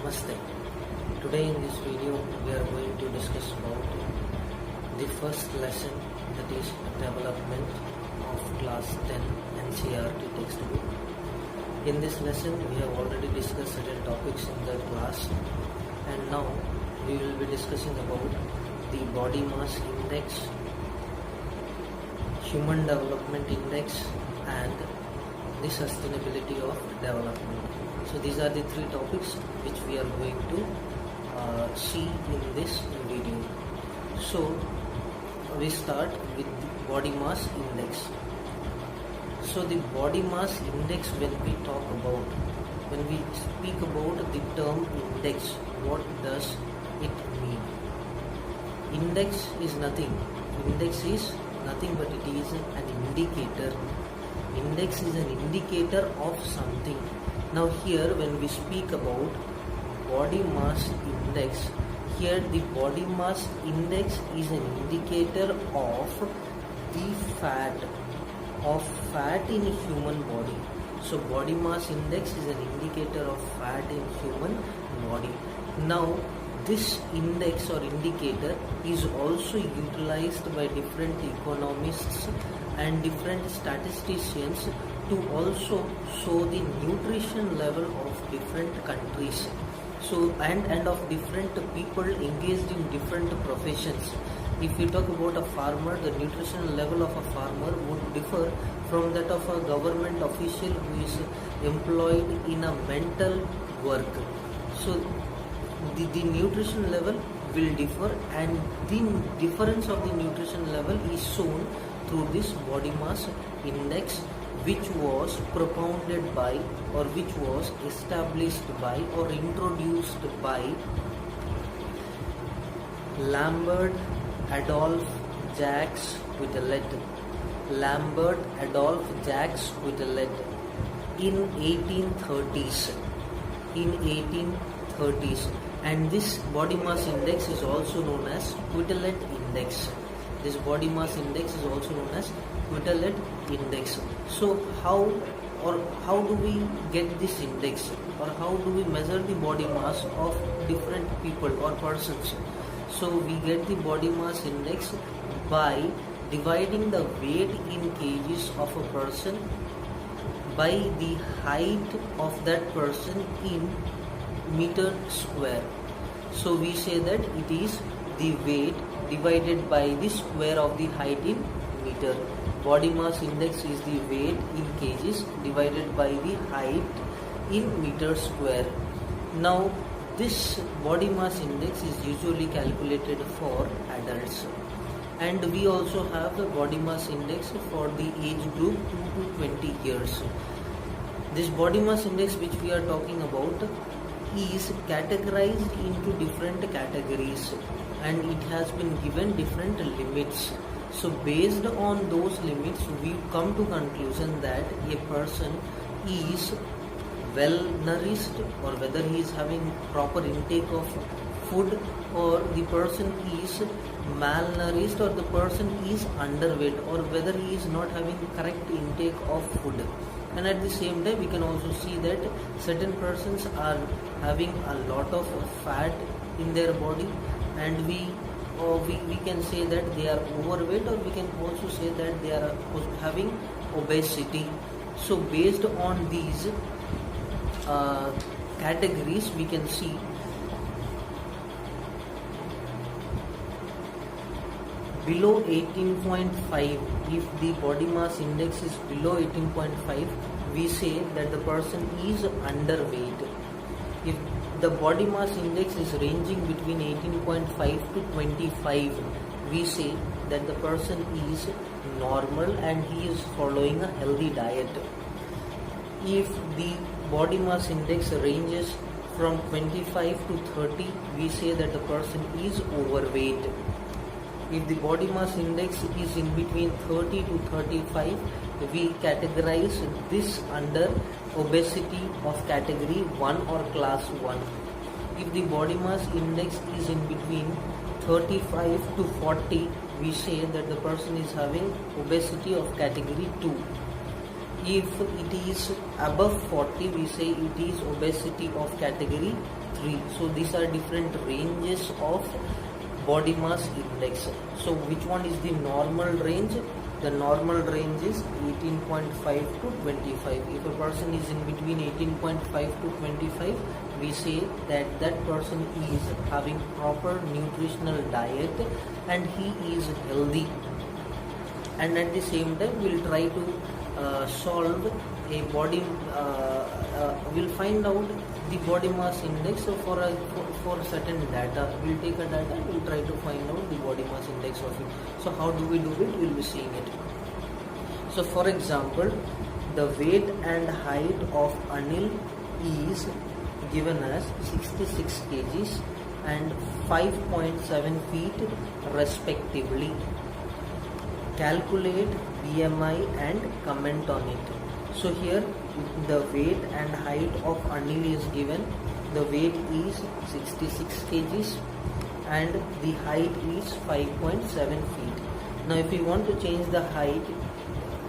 Namaste. Today in this video we are going to discuss about the first lesson, that is development of class 10 NCERT textbook. In this lesson we have already discussed certain topics in the class, and now we will be discussing about the body mass index, human development index, and the sustainability of development. So these are the three topics which we are going to see in this video. So we start with the body mass index. So the body mass index, when we speak about the term index, what does it mean? Index is nothing. Index is nothing but it is an indicator. Index is an indicator of something. Now here when we speak about body mass index, here the body mass index is an indicator of the fat in human body. So body mass index is an indicator of fat in human body. Now this index or indicator is also utilized by different economists and different statisticians to also show the nutrition level of different countries. So and of different people engaged in different professions. If you talk about a farmer, the nutritional level of a farmer would differ from that of a government official who is employed in a mental work. So the nutrition level will differ, and the difference of the nutrition level is shown through this body mass index, which was propounded by, or which was established by, or introduced by Lambert Adolph Jacques Quetelet. Lambert Adolph Jacques Quetelet in 1830s. And this body mass index is also known as Quetelet index. This body mass index is also known as Quetelet index. So how do we get this index, or how do we measure the body mass of different people or persons? So we get the body mass index by dividing the weight in kgs of a person by the height of that person in meter square. So we say that it is the weight divided by the square of the height in meter. Body mass index is the weight in kgs divided by the height in meter square. Now this body mass index is usually calculated for adults, and we also have the body mass index for the age group 2 to 20 years. This body mass index which we are talking about is categorized into different categories, and it has been given different limits. So based on those limits, we come to conclusion that a person is well nourished, or whether he is having proper intake of food, or the person is malnourished, or the person is underweight, or whether he is not having correct intake of food. And at the same time we can also see that certain persons are having a lot of fat in their body, and we can say that they are overweight, or we can also say that they are having obesity. So based on these categories, we can see below 18.5, if the body mass index is below 18.5, we say that the person is underweight. If the body mass index is ranging between 18.5 to 25, we say that the person is normal and he is following a healthy diet. If the body mass index ranges from 25 to 30, we say that the person is overweight. If the body mass index is in between 30 to 35, we categorize this under obesity of category 1 or class 1. If the body mass index is in between 35 to 40, we say that the person is having obesity of category 2. If it is above 40, we say it is obesity of category 3. So these are different ranges of body mass index. So which one is the normal range? The normal range is 18.5 to 25. If a person is in between 18.5 to 25, we say that that person is having proper nutritional diet and he is healthy. And at the same time, we'll try to solve a body. We'll find out the body mass index. So for certain data, we'll take a data. We'll try to find out the body mass index of it. So how do we do it? We'll be seeing it. So for example, the weight and height of Anil is given as 66 kgs and 5.7 feet respectively. Calculate BMI and comment on it. So here the weight and height of Anil is given. The weight is 66 kgs and the height is 5.7 feet. Now if we want to change the height,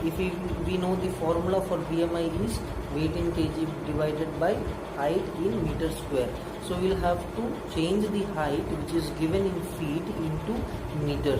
if we know the formula for BMI is weight in kg divided by height in meter square. So we'll have to change the height which is given in feet into meter.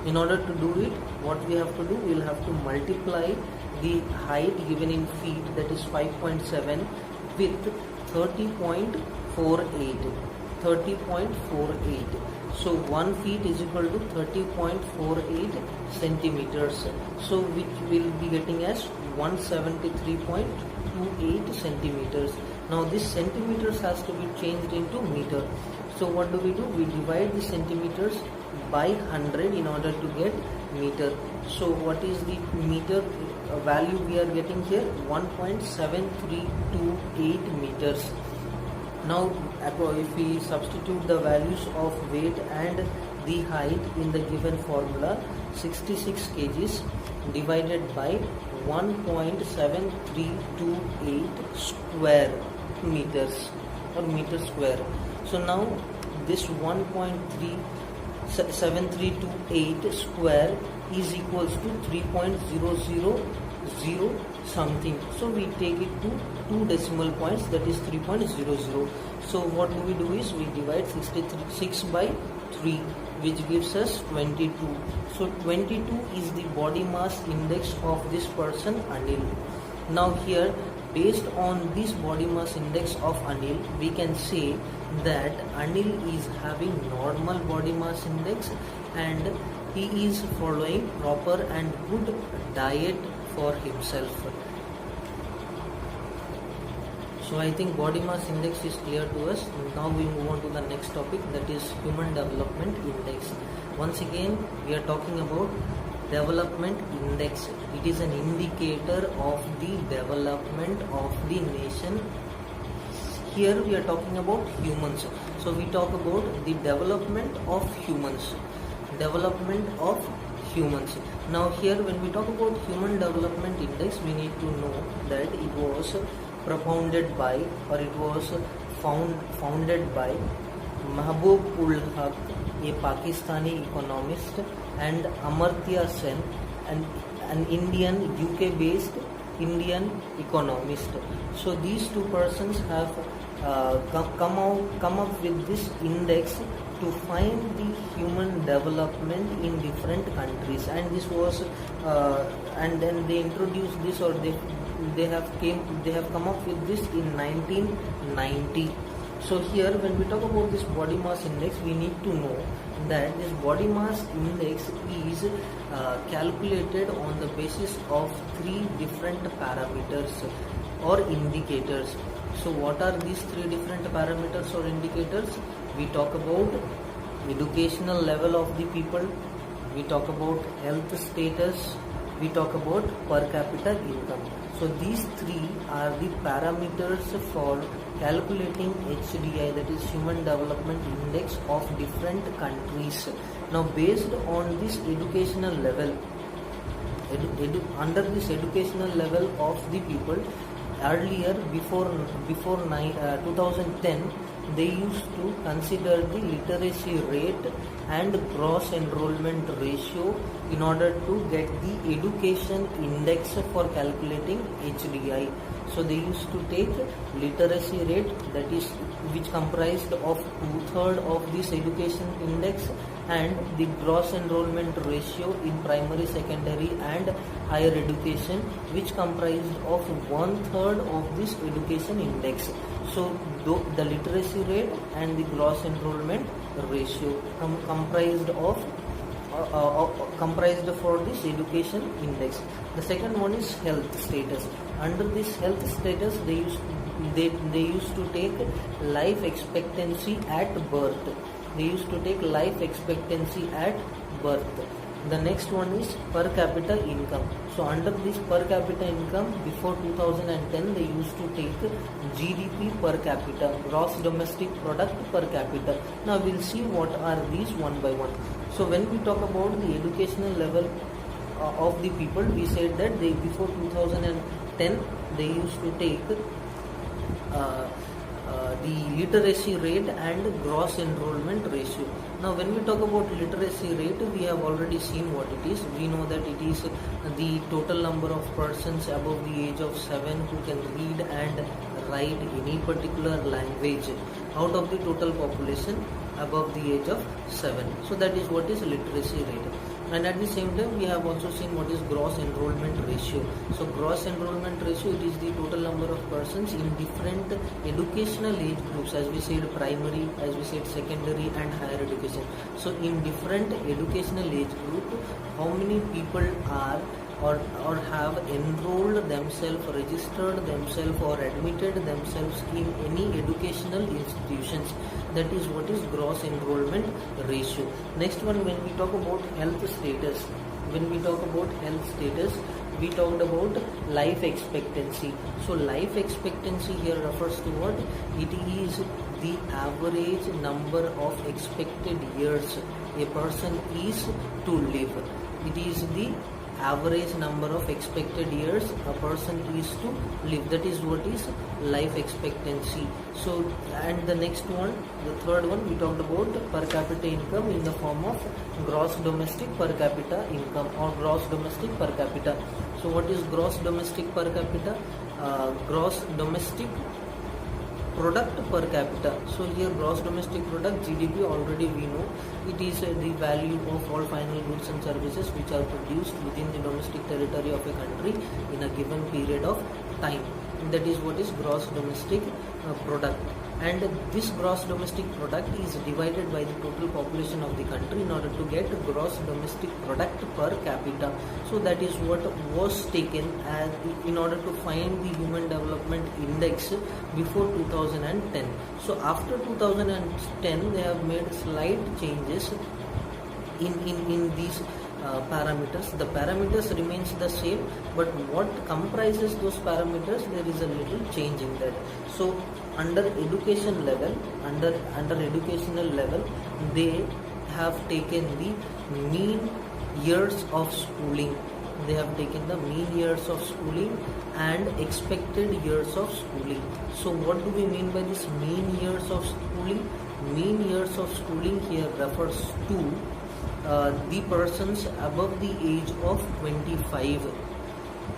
In order to do it, what we have to do, we'll have to multiply the height given in feet, that is 5.7, with 30.48. 30.48. So 1 feet is equal to 30.48 centimeters. So which will be getting as 173.28 centimeters. Now this centimeters has to be changed into meter. So what do? We divide the centimeters by 100 in order to get meter. So what is the meter value we are getting here? 1.7328 meters. Now if we substitute the values of weight and the height in the given formula, 66 kgs divided by 1.7328 square meters or meter square. So now this 1.7328 square is equals to 3.000 something. So we take it to 2 decimal points, that is 3.00. So what do is we divide 66 by 3, which gives us 22. So 22 is the body mass index of this person Anil. Now here, based on this body mass index of Anil, we can say that Anil is having normal body mass index and he is following proper and good diet for himself. So I think body mass index is clear to us. Now we move on to the next topic, that is human development index. Once again, we are talking about development index. It is an indicator of the development of the nation. Here we are talking about humans. So we talk about the development of humans. Development of humans. Now here when we talk about human development index, we need to know that it was propounded by, or it was founded by Mahbub ul Haq, a Pakistani economist, and Amartya Sen, an Indian UK-based Indian economist. So these two persons have come up with this index to find the human development in different countries, and this was and then they introduced this, or they have come up with this in 1990. So here when we talk about this body mass index, we need to know that this body mass index is calculated on the basis of 3 different parameters or indicators. So what are these 3 different parameters or indicators? We talk about educational level of the people, we talk about health status, we talk about per capita income. So these 3 are the parameters for calculating HDI, that is Human Development Index of different countries. Now based on this educational level, under this educational level of the people, earlier before 2010, they used to consider the literacy rate and gross enrollment ratio in order to get the education index for calculating HDI. So they used to take literacy rate, that is which comprised of 2/3 of this education index, and the gross enrollment ratio in primary, secondary and higher education, which comprised of 1/3 of this education index. So the literacy rate and the gross enrollment ratio comprised for this education index. The second one is health status. Under this health status, they used to take life expectancy at birth. They used to take life expectancy at birth. The next one is per capita income. So under this per capita income, before 2010, they used to take GDP per capita, gross domestic product per capita. Now we'll see what are these one by one. So when we talk about the educational level of the people, we said that they before 2010 they used to take the literacy rate and gross enrollment ratio. Now when we talk about literacy rate, we have already seen what it is. We know that it is the total number of persons above the age of 7 who can read and write any particular language out of the total population above the age of 7. So that is what is literacy rate. And at the same time, we have also seen what is gross enrollment ratio. So gross enrollment ratio, it is the total number of persons in different educational age groups, as we said primary, as we said secondary and higher education. So in different educational age group, how many people are or have enrolled themselves, registered themselves or admitted themselves in any educational institutions. That is what is gross enrollment ratio. Next one, when we talk about health status, we talked about life expectancy. So life expectancy here refers to what? It is the average number of expected years a person is to live. It is the average number of expected years a person is to live. That is what is life expectancy. So, and the next one, the third one, we talked about per capita income in the form of gross domestic per capita income or gross domestic per capita. So what is gross domestic per capita? Gross domestic product per capita. So here gross domestic product, GDP, already we know it is the value of all final goods and services which are produced within the domestic territory of a country in a given period of time. That is what is gross domestic product. And this gross domestic product is divided by the total population of the country in order to get gross domestic product per capita. So that is what was taken as in order to find the human development index before 2010. So after 2010, they have made slight changes in these parameters. The parameters remains the same, but what comprises those parameters, there is a little change in that. So under education level, under educational level, they have taken the mean years of schooling. They have taken the mean years of schooling and expected years of schooling. So what do we mean by this mean years of schooling? Mean years of schooling here refers to the persons above the age of 25.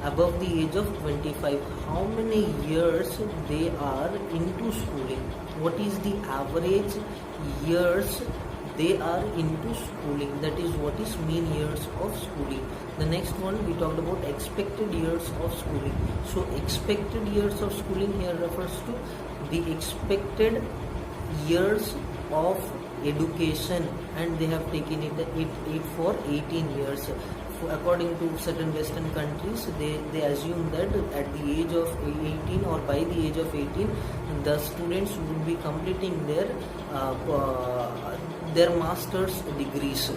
Above the age of 25, how many years they are into schooling? What is the average years they are into schooling? That is what is mean years of schooling. The next one, we talked about expected years of schooling. So expected years of schooling here refers to the expected years of education, and they have taken it for 18 years. According to certain Western countries, they assume that at the age of 18 or by the age of 18, the students would be completing their master's degrees.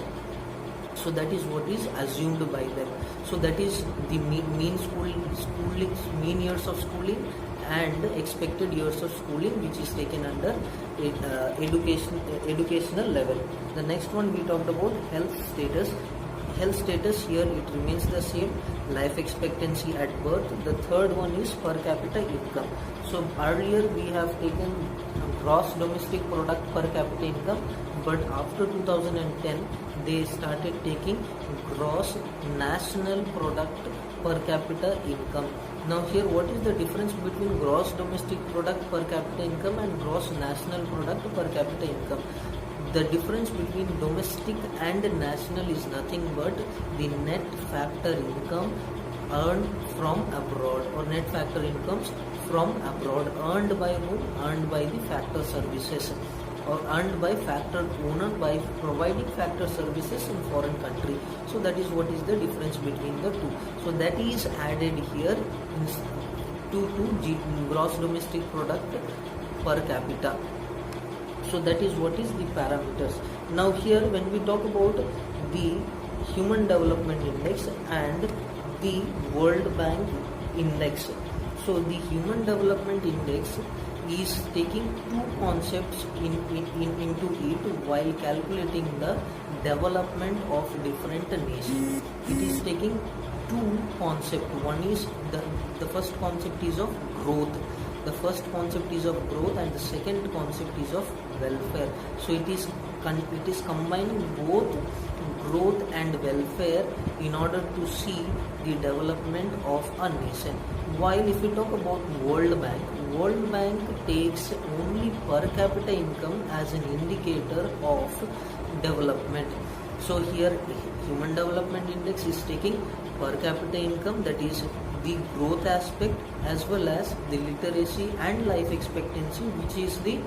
So that is what is assumed by them. So that is the mean mean years of schooling and expected years of schooling, which is taken under educational level. The next one, we talked about health status. Health status here, it remains the same, life expectancy at birth. The third one is per capita income. So earlier we have taken gross domestic product per capita income, but after 2010 they started taking gross national product per capita income. Now here, what is the difference between gross domestic product per capita income and gross national product per capita income? The difference between domestic and national is nothing but the net factor income earned from abroad, or net factor incomes from abroad, earned by whom? Earned by the factor services, or earned by factor owner by providing factor services in foreign country. So that is what is the difference between the two. So that is added here to gross domestic product per capita. So that is what is the parameters. Now here, when we talk about the Human Development Index and the World Bank Index. So the Human Development Index is taking two concepts into it while calculating the development of different nations. It is taking two concepts. One is the first concept is of growth. The first concept is of growth, and the second concept is of welfare. So it is combining both growth and welfare in order to see the development of a nation. While if we talk about World Bank takes only per capita income as an indicator of development. So here, Human Development Index is taking per capita income, that is the growth aspect, as well as the literacy and life expectancy, which is the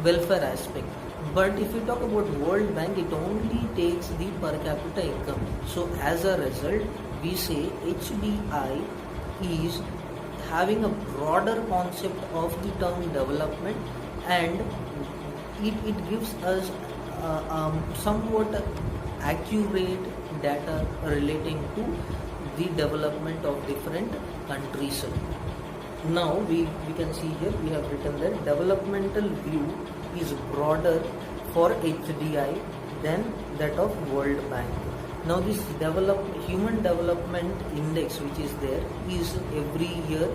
welfare aspect. But if we talk about World Bank, it only takes the per capita income. So as a result, we say HDI is having a broader concept of the term development, and it gives us somewhat accurate data relating to the development of different countries. Now we can see here, we have written that developmental view is broader for HDI than that of World Bank. Now this Human Development Index, which is there, is every year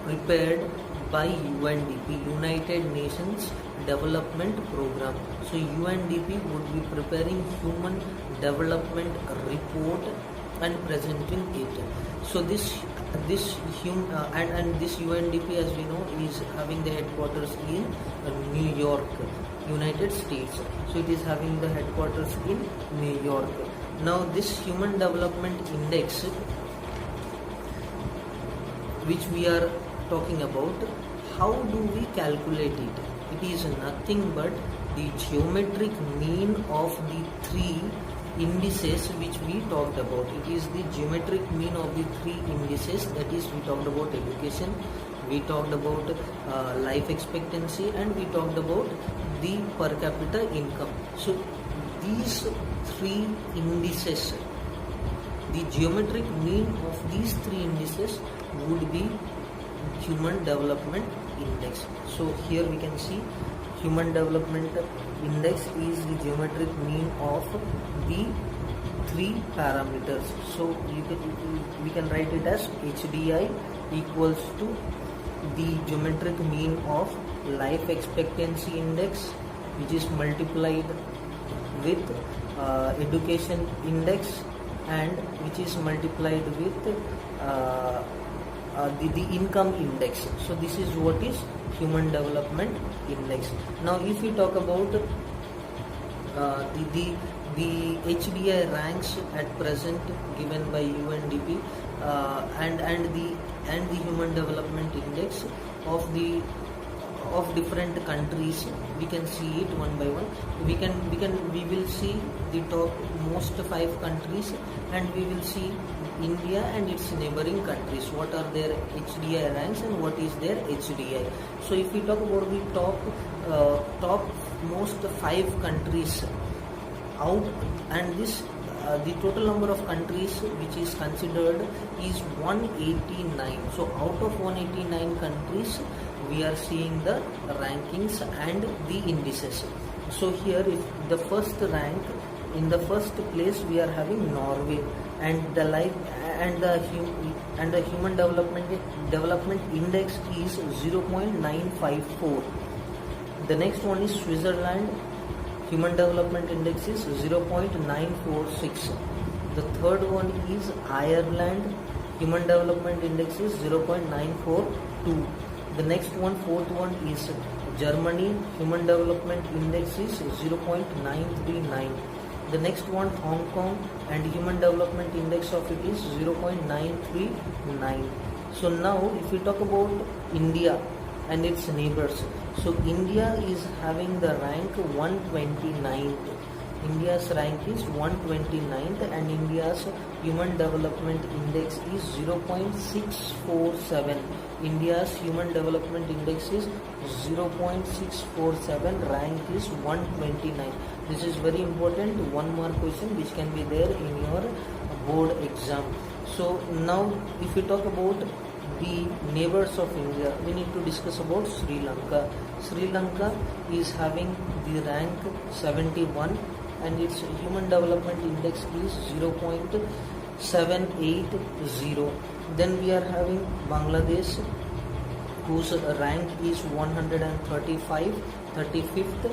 prepared by UNDP, United Nations Development Program. So UNDP would be preparing Human Development Report and presenting it. So this UNDP, as we know, is having the headquarters in New York, United States. So it is having the headquarters in New York. Now this Human Development Index, which we are talking about, how do we calculate it? It is nothing but the geometric mean of the three indices which we talked about. It is the geometric mean of the three indices, that is, we talked about education, we talked about life expectancy, and we talked about the per capita income. So these three indices, the geometric mean of these three indices would be Human Development Index. So here we can see Human Development Index is the geometric mean of the three parameters. So we can write it as HDI equals to the geometric mean of life expectancy index, which is multiplied with education index, and which is multiplied with the income index. So this is what is Human Development Index. Now if we talk about the HDI ranks at present given by UNDP and the Human Development Index of different countries, we can see it one by one. We will see the top most 5 countries, and we will see India and its neighboring countries, what are their HDI ranks and what is their HDI. So if we talk about the top most 5 countries out, and this the total number of countries which is considered is 189. So out of 189 countries, we are seeing the rankings and the indices. So here, if the first rank, in the first place we are having Norway, and the Human Development Index is 0.954. The next one is Switzerland. Human Development Index is 0.946. The third one is Ireland. Human Development Index is 0.942. The next one, fourth one, is Germany. Human Development Index is 0.939. The next one, Hong Kong, and Human Development Index of it is 0.939. So now if we talk about India and its neighbors, so India is having the rank 129th. India's rank is 129th, and India's Human Development Index is 0.647. India's Human Development Index is 0.647, rank is 129. This is very important, one more question which can be there in your board exam. So now if we talk about the neighbors of India, we need to discuss about Sri Lanka. Sri Lanka is having the rank 71, and its Human Development Index is 0.780. Then we are having Bangladesh, whose rank is 35th,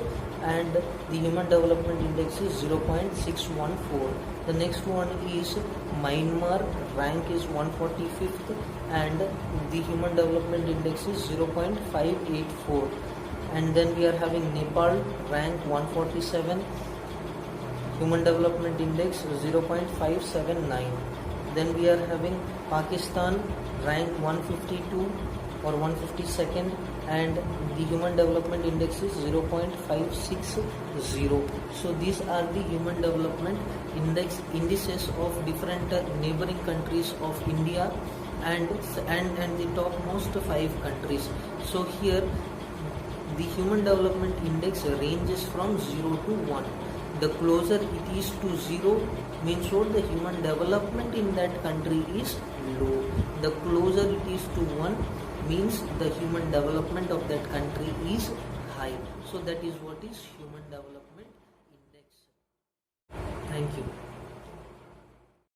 and the Human Development Index is 0.614. The next one is Myanmar, rank is 145th, and the Human Development Index is 0.584. And then we are having Nepal, rank 147, Human Development Index 0.579. Then we are having Pakistan, rank 152 or 152nd, and the Human Development Index is 0.560. So these are the Human Development indices of different neighboring countries of India, and the topmost 5 countries. So here the Human Development Index ranges from 0 to 1. The closer it is to 0 means what, the human development in that country is low. The closer it is to 1 means the human development of that country is high. So that is what is Human Development Index. Thank you.